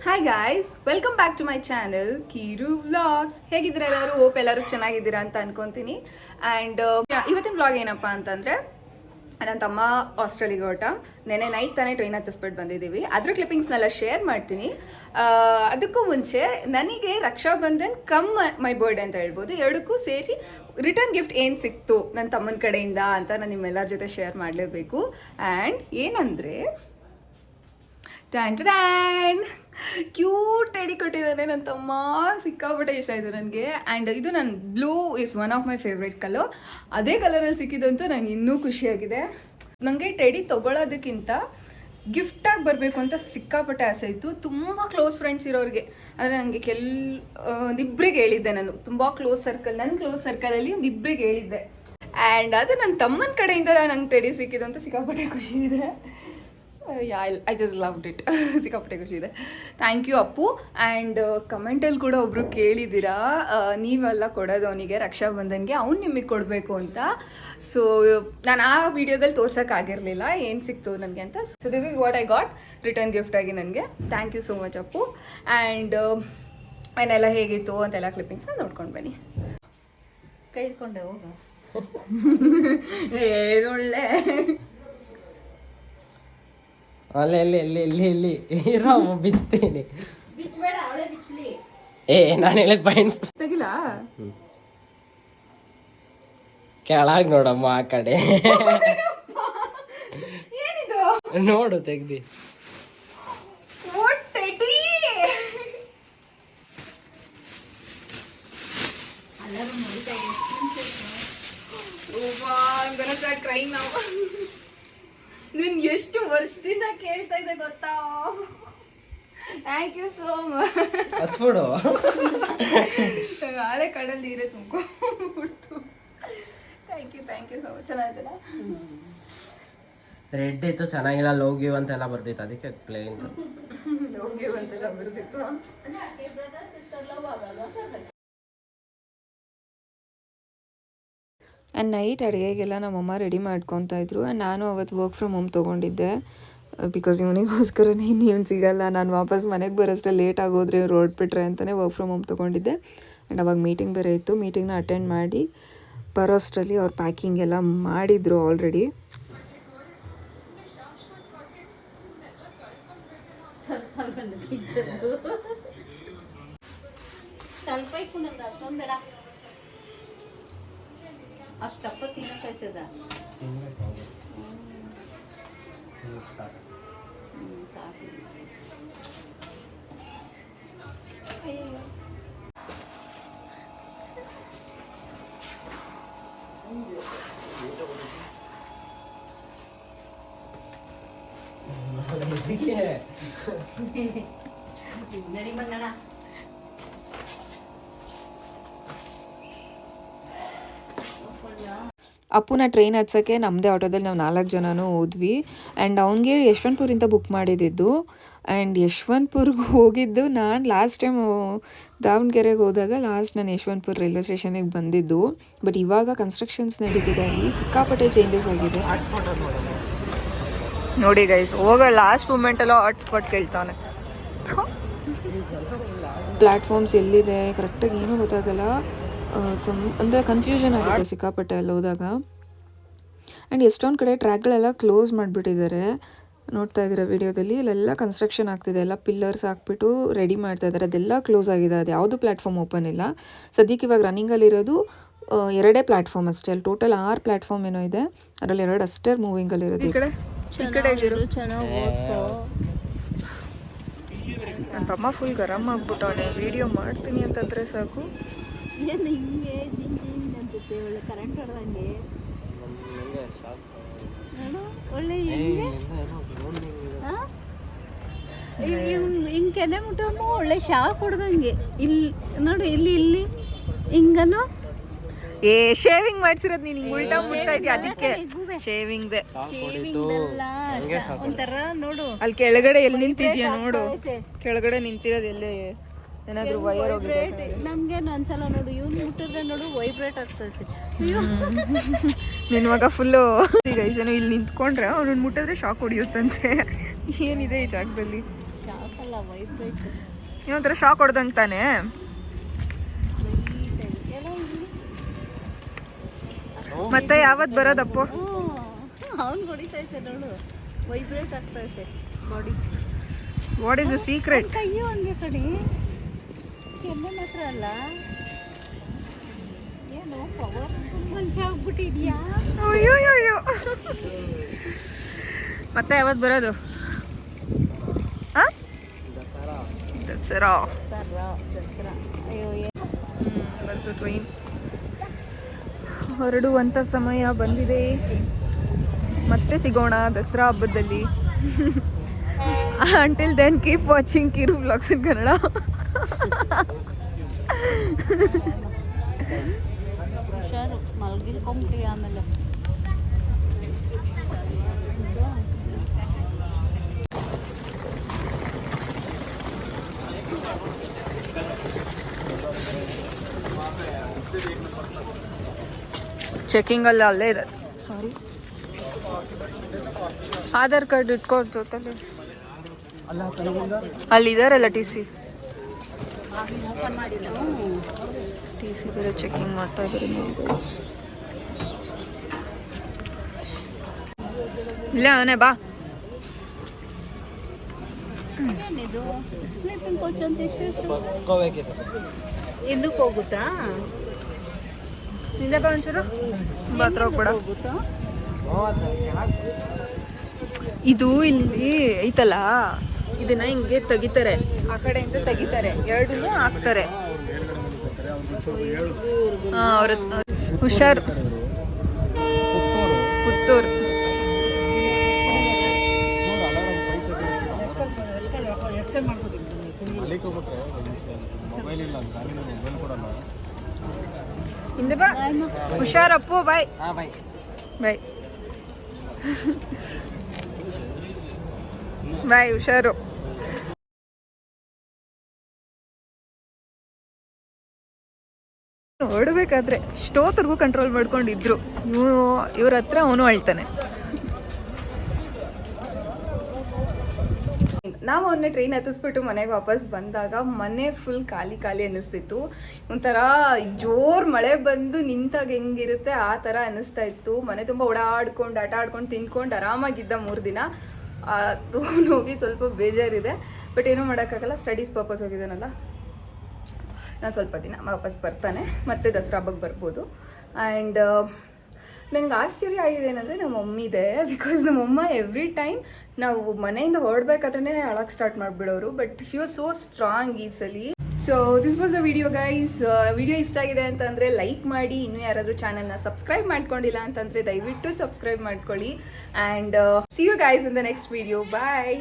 Hi guys, welcome back to my channel Keeru vlogs. ಹೇಗಿದ್ದೀರಾ ಎಲ್ಲರೂ? Hope ಎಲ್ಲರೂ ಚೆನ್ನಾಗಿದ್ದೀರಾ ಅಂತ ಅನ್ಕೊಂತೀನಿ. ಆ್ಯಂಡ್ ಇವತ್ತಿನ ವ್ಲಾಗ್ ಏನಪ್ಪ ಅಂತಂದರೆ, ನನ್ನ ತಮ್ಮ ಹಾಸ್ಟೆಲಿಗೆ ಹೊರಟ. ನೆನೆ ನೈಟ್ ತಾನೇ ಟ್ರೈನ್ ಹತ್ತಿಸ್ಬಿಟ್ಟು ಬಂದಿದ್ದೀವಿ. ಅದ್ರ ಕ್ಲಿಪ್ಪಿಂಗ್ಸ್ನೆಲ್ಲ ಶೇರ್ ಮಾಡ್ತೀನಿ. ಅದಕ್ಕೂ ಮುಂಚೆ ನನಗೆ ರಕ್ಷಾಬಂಧನ್ ಕಮ್ ಮೈ ಬರ್ಡೇ ಅಂತ ಹೇಳ್ಬೋದು, ಎರಡಕ್ಕೂ ಸೇರಿ ರಿಟರ್ನ್ ಗಿಫ್ಟ್ ಏನು ಸಿಕ್ತು ನನ್ನ ತಮ್ಮನ ಕಡೆಯಿಂದ ಅಂತ ನಾನು ನಿಮ್ಮೆಲ್ಲರ ಜೊತೆ ಶೇರ್ ಮಾಡಲೇಬೇಕು. ಆ್ಯಂಡ್ ಏನಂದರೆ, ಟ್ಯಾಂಡ್ ಕ್ಯೂಟ್ ಟೆಡಿ ಕೊಟ್ಟಿದ್ದಾನೆ ನನ್ನ ತಮ್ಮ. ಸಿಕ್ಕಾಪಟ್ಟೆ ಇಷ್ಟ ಆಯಿತು ನನಗೆ. ಆ್ಯಂಡ್ ಇದು ನನ್ನ blue is one of my favourite colour. ಅದೇ ಕಲರಲ್ಲಿ ಸಿಕ್ಕಿದಂತೂ ನನಗೆ ಇನ್ನೂ ಖುಷಿಯಾಗಿದೆ. ನನಗೆ ಟೆಡಿ ತೊಗೊಳೋದಕ್ಕಿಂತ ಗಿಫ್ಟಾಗಿ ಬರಬೇಕು ಅಂತ ಸಿಕ್ಕಾಪಟ್ಟೆ ಆಸೆ ಇತ್ತು. ತುಂಬ ಕ್ಲೋಸ್ ಫ್ರೆಂಡ್ಸ್ ಇರೋರಿಗೆ, ಅಂದರೆ ನನಗೆ ಒಂದಿಬ್ಬರಿಗೆ ಹೇಳಿದ್ದೆ. ನಾನು ತುಂಬ ಕ್ಲೋಸ್ ಸರ್ಕಲ್, ನನ್ನ ಕ್ಲೋಸ್ ಸರ್ಕಲಲ್ಲಿ ಒಂದಿಬ್ಬರಿಗೆ ಹೇಳಿದ್ದೆ. ಆ್ಯಂಡ್ ಅದು ನನ್ನ ತಮ್ಮನ ಕಡೆಯಿಂದ ನಂಗೆ ಟೆಡಿ ಸಿಕ್ಕಿದ್ದು ಅಂತ ಸಿಕ್ಕಾಪಟ್ಟೆ ಖುಷಿ ಇದೆ. I just loved it. ಸಿಕ್ಕಾಪಟ್ಟೆ ಖುಷಿ ಇದೆ. Thank you Appu. ಆ್ಯಂಡ್ ಕಮೆಂಟಲ್ಲಿ ಕೂಡ ಒಬ್ಬರು ಕೇಳಿದ್ದೀರಾ, ನೀವೆಲ್ಲ ಕೊಡೋದು ಅವನಿಗೆ ರಕ್ಷಾಬಂಧನ್ಗೆ, ಅವ್ನು ನಿಮಗೆ ಕೊಡಬೇಕು ಅಂತ. ಸೊ ನಾನು ಆ ವಿಡಿಯೋದಲ್ಲಿ ತೋರ್ಸೋಕ್ಕಾಗಿರಲಿಲ್ಲ ಏನು ಸಿಕ್ತು ನನಗೆ ಅಂತ. So this is what I got return ಗಿಫ್ಟಾಗಿ ನನಗೆ. Thank you so much Appu. And ಏನೆಲ್ಲ ಹೇಗಿತ್ತು ಅಂತೆಲ್ಲ ಕ್ಲಿಪ್ಪಿಂಗ್ಸ್ನ ನೋಡ್ಕೊಂಡು ಬನ್ನಿ. ಕೈ ಇಟ್ಕೊಂಡೆ ಹೋಗ. ಏನೊಳ್ಳೆ ಅಲ್ಲಿ ಇರೋ ಬಿಚ್ತೇನೆ. ಬಿಚ್ಚಬೇಡ, ಅವಳೇ ಬಿಚ್ಚಲಿ. ನಾನು ಹೇಳಿದ ಪಾಯಿಂಟ್ ತೆಗಿಲ್ಲ. ಕೆಳಗ್ ನೋಡಮ್ಮ ಆ ಕಡೆ ಏನಿದು? ನೋಡು ತೆಗ್ದಿ. ನೀನ್ ಎಷ್ಟು ವರ್ಷದಿಂದ ಕೇಳ್ತಾ ಇದ್ದೆ ಗೊತ್ತಾ? Thank you so much. ಹತ್ಬಿಡು. ನಾಳೆ ಕಡಲ್ ನೀರೇ ತುಂಬಿಡ್ತು. Thank you so much. ಚೆನ್ನಾಗಿದ್ದಲ್ಲ? ರೆಡ್ ಇತ್ತು, ಚೆನ್ನಾಗಿಲ್ಲ. ಲೋಗಿವ್ ಅಂತೆಲ್ಲ ಬರ್ದಿತ್ತು, ಅದಕ್ಕೆ ಪ್ಲೇನ್ ಲೋಗಿವ್ ಅಂತೆಲ್ಲ ಬರ್ದಿತ್ತು. ಆ್ಯಂಡ್ ನೈಟ್ ಅಡುಗೆಗೆಲ್ಲ ನಮ್ಮಮ್ಮ ರೆಡಿ ಮಾಡ್ಕೊತಾ ಇದ್ರು. ಆ್ಯಂಡ್ ನಾನು ಅವತ್ತು ವರ್ಕ್ ಫ್ರಮ್ ಹೋಮ್ ತೊಗೊಂಡಿದ್ದೆ. ಬಿಕಾಸ್ ಇವನಿಗೋಸ್ಕರನೇ ಇನ್ನೇನು ಸಿಗಲ್ಲ, ನಾನು ವಾಪಸ್ ಮನೆಗೆ ಬರೋಷ್ಟೇ ಲೇಟ್ ಆಗೋದ್ರೆ ಇವ್ರು ಹೊರಟ್ಬಿಟ್ರೆ ಅಂತಲೇ ವರ್ಕ್ ಫ್ರಮ್ ಹೋಮ್ ತೊಗೊಂಡಿದ್ದೆ. ಆ್ಯಂಡ್ ಅವಾಗ ಮೀಟಿಂಗ್ ಬೇರೆ ಇತ್ತು. ಮೀಟಿಂಗ್ನ ಅಟೆಂಡ್ ಮಾಡಿ ಬರೋಷ್ಟರಲ್ಲಿ ಅವ್ರು ಪ್ಯಾಕಿಂಗ್ ಎಲ್ಲ ಮಾಡಿದರು ಆಲ್ರೆಡಿ. ಸ್ವಲ್ಪ ಇಟ್ಕೊಂಡ ಅಷ್ಟೊಂದು ಬೇಡ, ಅಷ್ಟಪ್ಪ ತಿನ್ನಕ್ಕಾಯ್ತದ. ಸಾಕು. ಅಯ್ಯೋ ನಡಿ ಬಂಗಣ. ಅಪ್ಪುನ ಟ್ರೈನ್ ಹತ್ಸೋಕ್ಕೆ ನಮ್ಮದೇ ಆಟೋದಲ್ಲಿ ನಾವು 4 ಜನನೂ ಹೋದ್ವಿ. ಆ್ಯಂಡ್ ಅವ್ನಿಗೆ ಯಶವಂತಪುರಿಂದ ಬುಕ್ ಮಾಡಿದ್ದು. ಆ್ಯಂಡ್ ಯಶವಂತಪುರ್ಗೆ ಹೋಗಿದ್ದು ನಾನು ಲಾಸ್ಟ್ ಟೈಮ್ ದಾವಣಗೆರೆಗೆ ಹೋದಾಗ ನಾನು ಯಶವಂತಪುರ ರೈಲ್ವೆ ಸ್ಟೇಷನಿಗೆ ಬಂದಿದ್ದು. ಬಟ್ ಇವಾಗ ಕನ್ಸ್ಟ್ರಕ್ಷನ್ಸ್ ನಡೀತಿದೆ, ಅಲ್ಲಿ ಸಿಕ್ಕಾಪಟ್ಟೆ ಚೇಂಜಸ್ ಆಗಿದೆ. ನೋಡಿ ಗೈಸ್, ಹೋಗೋ ಲಾಸ್ಟ್ ಮೂಮೆಂಟೆಲ್ಲ ಹಾಟ್ಸ್ಪಾಟ್ ಕೇಳ್ತಾನೆ. ಪ್ಲ್ಯಾಟ್ಫಾರ್ಮ್ಸ್ ಎಲ್ಲಿದೆ ಕರೆಕ್ಟಾಗಿ ಏನೂ ಗೊತ್ತಾಗಲ್ಲ. ಅಂದರೆ ಕನ್ಫ್ಯೂಷನ್ ಆಗುತ್ತೆ ಸಿಕ್ಕಾಪಟ್ಟೆ ಅಲ್ಲಿ ಹೋದಾಗ. ಆ್ಯಂಡ್ ಎಷ್ಟೊಂದು ಕಡೆ ಟ್ರ್ಯಾಕ್ಗಳೆಲ್ಲ ಕ್ಲೋಸ್ ಮಾಡಿಬಿಟ್ಟಿದ್ದಾರೆ. ನೋಡ್ತಾ ಇದ್ದೀರಾ ವಿಡಿಯೋದಲ್ಲಿ, ಇಲ್ಲೆಲ್ಲ ಕನ್ಸ್ಟ್ರಕ್ಷನ್ ಆಗ್ತಿದೆ. ಎಲ್ಲ ಪಿಲ್ಲರ್ಸ್ ಹಾಕ್ಬಿಟ್ಟು ರೆಡಿ ಮಾಡ್ತಾ ಇದ್ದಾರೆ. ಅದೆಲ್ಲ ಕ್ಲೋಸ್ ಆಗಿದೆ, ಅದು ಯಾವುದು ಪ್ಲ್ಯಾಟ್ಫಾರ್ಮ್ ಓಪನ್ ಇಲ್ಲ ಸದ್ಯಕ್ಕೆ. ಇವಾಗ ರನ್ನಿಂಗಲ್ಲಿರೋದು 2 ಪ್ಲ್ಯಾಟ್ಫಾರ್ಮ್ ಅಷ್ಟೇ. ಅಲ್ಲಿ ಟೋಟಲ್ 6 ಪ್ಲ್ಯಾಟ್ಫಾರ್ಮ್ ಏನೋ ಇದೆ, ಅದರಲ್ಲಿ 2 ಅಷ್ಟೇ ಮೂವಿಂಗಲ್ಲಿರೋದು. ಈ ಕಡೆ ಚೆನ್ನಾಗಿ ಓದ್ತು. ನನ್ನ ತಮ್ಮ ಫುಲ್ ಗರಮ್ ಆಗ್ಬಿಟ್ಟವನೆ. ವಿಡಿಯೋ ಮಾಡ್ತೀನಿ ಅಂತಂದರೆ ಸಾಕು, ಏನು ಹಿಂಗೆ ಜಿಂಜ್ ಅಂತೈತೆ, ಒಳ್ಳೆ ಕರೆಂಟ್ ಹೊಡೆದಂಗೆ. ನೋಡು ಒಳ್ಳೆ ಹಿಂಗೆ ಹಿಂಗೆ ಕೆನೆ ಮುಟ್ಟಮ್ಮ, ಒಳ್ಳೆ ಶಾಕ್ ಹೊಡೆದಂಗೆ. ಇಲ್ಲಿ ನೋಡು, ಇಲ್ಲಿ ಹಿಂಗನು. ಶೇವಿಂಗ್ ಮಾಡ್ಸಿರೋದು ನೀನು ಹಿಂಗೆ ಉಲ್ಟಾ ಮುಟ್ತಾ ಇದೆಯಾ, ಅದಕ್ಕೆ ಶೇವಿಂಗ್ದೆ. ಒಂಥರ ನೋಡು, ಅಲ್ಲಿ ಕೆಳಗಡೆ ಎಲ್ಲಿ ನಿಂತಿದ್ಯಾ ನೋಡು, ಕೆಳಗಡೆ ನಿಂತಿರೋದು ಎಲ್ಲೇ ಏನಾದರೂ ವೈರ್ ಹೋಗಿದೆ. ನಮ್ಗೇನು ಅನ್ಸಲ್ಲ ನೋಡು, ಇವ್ನು ಮುಟ್ಟಿದ್ರೆ ನೋಡು ವೈಬ್ರೇಟ್ ಆಗ್ತೈತೆ. ನಿನ್ನ ಮಗ ಫುಲ್ಲು ಈಗ ಇಲ್ಲಿ ನಿಂತ್ಕೊಂಡ್ರೆ ಅವ್ನು ಮುಟ್ಟಿದ್ರೆ ಶಾಕ್ ಹೊಡಿಯುತ್ತಂತೆ. ಏನಿದೆ ಈ ಜಾಗದಲ್ಲಿ? ಶಾಕ್ ಅಲ್ಲ ವೈಬ್ರೇಟ್ ಏನೊಂಥರ ಶಾಕ್ ಹೊಡೆದಂಗೆ ತಾನೆ. ಎಲ್ಲ ಮತ್ತೆ ಯಾವತ್ತು ಬರೋದಪ್ಪು? ಅವ್ನು ಹೊಡಿತೈತೆ ನೋಡು, ವೈಬ್ರೇಟ್ ಆಗ್ತೈತೆ body. What is the secret? ಕೈಯು ಹಂಗೆ ಕಡೆ ಕೆನ್ನೆ ಮಾತ್ರ ಅಲ್ಲ, ಏನು ಪವರ್ಫುಲ್ ಮನುಷ್ಯ ಆಗ್ಬಿಟ್ಟಿದ್ಯಾ. ಅಯ್ಯೋ ಮತ್ತೆ ಯಾವತ್ತು ಬರೋದು? ದಸರಾ. ದಸರಾ ಅಯ್ಯೋ ಬಂತು ಟ್ರೈನ್. ಹೊರಡುವಂಥ ಸಮಯ ಬಂದಿದೆ. ಮತ್ತೆ ಸಿಗೋಣ ದಸರಾ ಹಬ್ಬದಲ್ಲಿ. ಅಂಟಿಲ್ ದೆನ್ ಕೀಪ್ ವಾಚಿಂಗ್ ಕಿರು ವ್ಲಾಗ್ಸ್ ಇನ್ ಕನ್ನಡ. ಹುಷಾರು, ಮಲ್ಗಿಲ್ಕೊಂಬಿಟ್ಟು ಆಮೇಲೆ. ಚೆಕಿಂಗ್ ಅಲ್ಲ, ಅಲ್ಲೇ ಇದೆ. ಸಾರಿ, ಆಧಾರ್ ಕಾರ್ಡ್ ಇಟ್ಕೊಂಡು ಜೊತೆಲಿ ಅಲ್ಲಿ ಇದಾರಲ್ಲ ಟಿ ಸಿ ಬೇರೆ ಚೆಕಿಂಗ್ ಮಾಡ್ತಾ ಇದ್ದಾರೆ. ಇಲ್ಲ ಅವನೇ ಬಾ. ಏನಿದು ಸ್ಲೀಪಿಂಗ್ ಕೋಚ್ ಅಂತ ಎಷ್ಟು ಇಸ್ಕೋಬೇಕಿತ್ತು. ಇದಕ್ಕೆ ಹೋಗುತ್ತಾ? ನಿಂದ ಬಾ ಒಂಚೂರು ಹತ್ರ ಹೋಗ್ಬೇಡ. ಹೋಗುತ್ತಾ? ಇದು ಇಲ್ಲಿ ಐತಲ್ಲ, ಇದನ್ನ ಹಿಂಗೆ ತೆಗಿತಾರೆ, ಆ ಕಡೆಯಿಂದ ತೆಗಿತಾರೆ, ಎರಡನ್ನೂ ಹಾಕ್ತಾರೆ. ಅವ್ರ ಹುಷಾರು. ಪುತ್ತೂರು. ಹಿಂದೆ ಬಾ. ಹುಷಾರಪ್ಪು. ಬಾಯ್ ಬಾಯ್ ಬಾಯ್. ಹುಷಾರು. ಹೊಡ್ಬೇಕಾದ್ರೆ ಇಷ್ಟೋತ್ತರ್ಗೂ ಕಂಟ್ರೋಲ್ ಮಾಡ್ಕೊಂಡಿದ್ರು. ಇವ್ರ ಹತ್ರ ಅವನು ಅಳ್ತಾನೆ. ನಾವು ಅವನ್ನ ಟ್ರೈನ್ ಹತ್ತಿಸ್ಬಿಟ್ಟು ಮನೆಗೆ ವಾಪಸ್ ಬಂದಾಗ ಮನೆ ಫುಲ್ ಖಾಲಿ ಖಾಲಿ ಅನ್ನಿಸ್ತಿತ್ತು. ಒಂಥರ ಜೋರ್ ಮಳೆ ಬಂದು ನಿಂತಾಗ ಹೆಂಗಿರುತ್ತೆ ಆ ಥರ ಅನ್ನಿಸ್ತಾ ಇತ್ತು. ಮನೆ ತುಂಬ ಓಡಾಡ್ಕೊಂಡು ಆಟ ಆಡ್ಕೊಂಡು ತಿನ್ಕೊಂಡು ಆರಾಮಾಗಿದ್ದ 3 ದಿನ. ಹೋಗಿ ಸ್ವಲ್ಪ ಬೇಜಾರಿದೆ, ಬಟ್ ಏನೂ ಮಾಡೋಕ್ಕಾಗಲ್ಲ. ಸ್ಟಡೀಸ್ ಪರ್ಪಸ್ ಹೋಗಿದ್ದಾನಲ್ಲ, ನಾನು ಸ್ವಲ್ಪ ದಿನ ವಾಪಸ್ ಬರ್ತಾನೆ, ಮತ್ತೆ ದಸರಾ ಹಬ್ಬಕ್ಕೆ ಬರ್ಬೋದು. ಆ್ಯಂಡ್ ನಂಗೆ ಆಶ್ಚರ್ಯ ಆಗಿದೆ ಏನಂದರೆ ನಮ್ಮ ಮಮ್ಮಿದೆ. ಬಿಕಾಸ್ ನಮ್ಮಮ್ಮ ಎವ್ರಿ ಟೈಮ್ ನಾವು ಮನೆಯಿಂದ ಹೊರಡ್ಬೇಕಾದ್ರೆ ಅಳಕ್ಕೆ ಸ್ಟಾರ್ಟ್ ಮಾಡಿಬಿಡೋರು. But she was so strong ಈ ಸಲ. So this was the video guys. Video ಇಷ್ಟ ಆಗಿದೆ ಅಂತಂದರೆ ಲೈಕ್ ಮಾಡಿ. ಇನ್ನೂ ಯಾರಾದರೂ ಚಾನಲ್ನ ಸಬ್ಸ್ಕ್ರೈಬ್ ಮಾಡ್ಕೊಂಡಿಲ್ಲ ಅಂತಂದರೆ ದಯವಿಟ್ಟು ಸಬ್ಸ್ಕ್ರೈಬ್ ಮಾಡ್ಕೊಳ್ಳಿ. And see you guys in the next video. Bye.